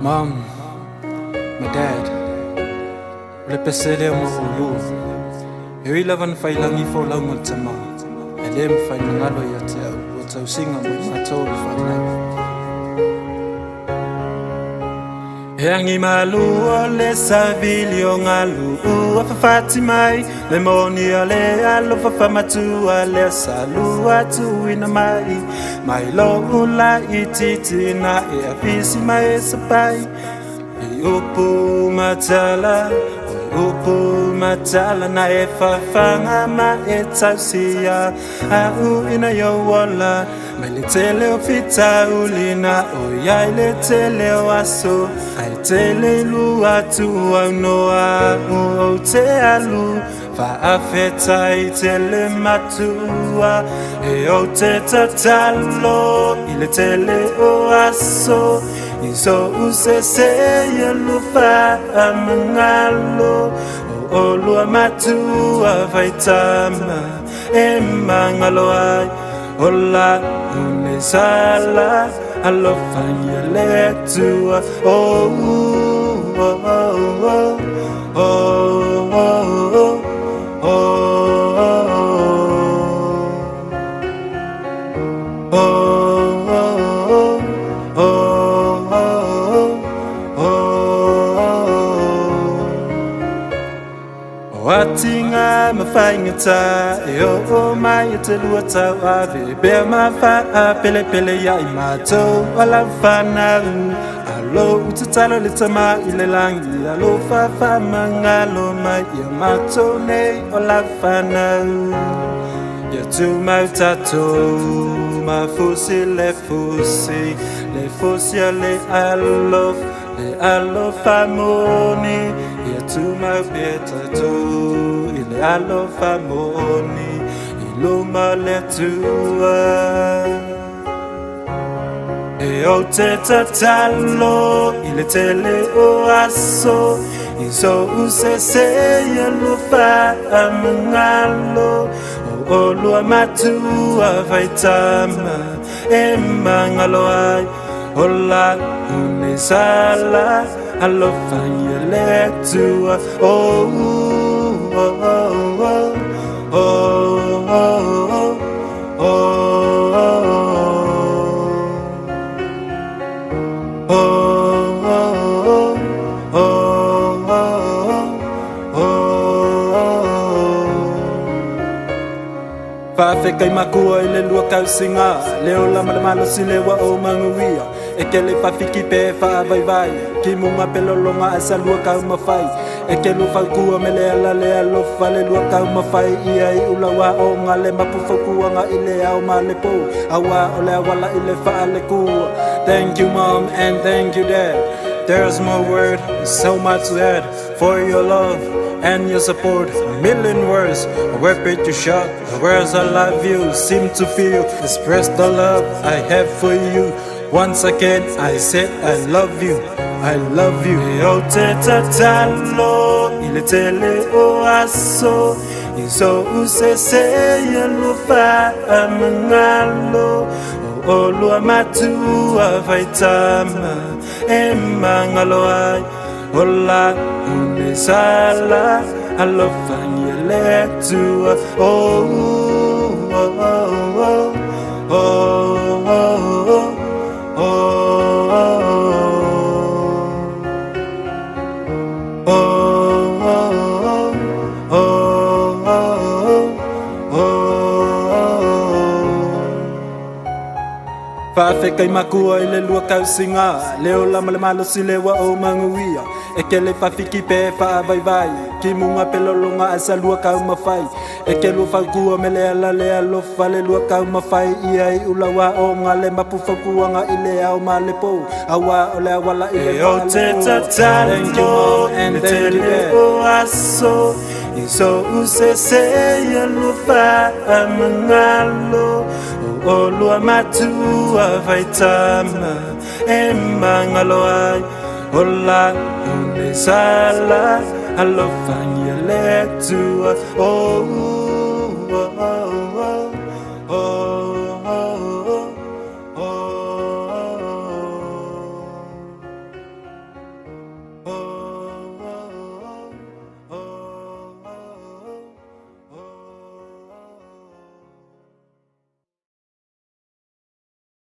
Mom, my dad, repesele mo ulu. Yoi lavan failangi fo laungal tama. Elem failangalo ya tau, watau singa mo matau fanai. Yangi malu ole savilio ngalu afafati mai lemoni ole alo fafamatu ole salu atu ina mai lo ula ititi na e afisi mai sapai upu matala na e fafanga ma e tausia au ina yo wala Melitele ofita ulina oyaile tele waso aitele lu atu noa o te alu fa afeta itele matua e o te tatalo ile tele oaso iso usese yelu fa amangalo o lu matua vaitama e mangalo ai Ola unisala alofanya letua oh oh oh oh oh Watinga mafangita yo mai teluata ave be mafa pele ya imato wala fana alo utalo litama ilelangi alo fa mangalo mai imato ne wala fana ya tu mautato mafusi le fusi le alo famoni ya tu mautato ile alo famoni iluma letua e o te tatalo ile tele oaso iso usese yelufa amangalo o lua matua vaitama e mangalo ai ola unisala alofanya letua oh oh oh oh Fafeka imakua ile lua kausinga leo la malamalo silewa o manguia ekele fafiki pe fa vai kimunga pelolonga asalua ka mafai ekelu fakua melela le alo fale lua ka mafai ia ulawa o ngale mapufakua nga ile au malepo awa ole wala ile fa aleku. Thank you mom and thank you dad. There's more word, so much to add for your love and your support. A million words, a weapon to shout. The words I love you seem to feel. Express the love I have for you. Once again, I said I love you. I love you. O te tatalo, ile tele oaso. Iso usese yelufa amangalo. O lua matua vaitama. E mangalo ai. Ola unisala alofanya letua oh oh oh oh Fafeka imakua ile lua kausinga leo la malamalo silewa o manguia ekele fafiki pe fa vai kimunga pelolonga asalua ka mafai ekelu fakua melela le alo fale lua ka mafai ia ulawa o ngale mapufakua nga ile au malepo awa ole wala ile o te tatalo and tele oaso iso usese yelufa amangalo o lua matua vaitama e mangalo ai ola unisala alofanya letua oh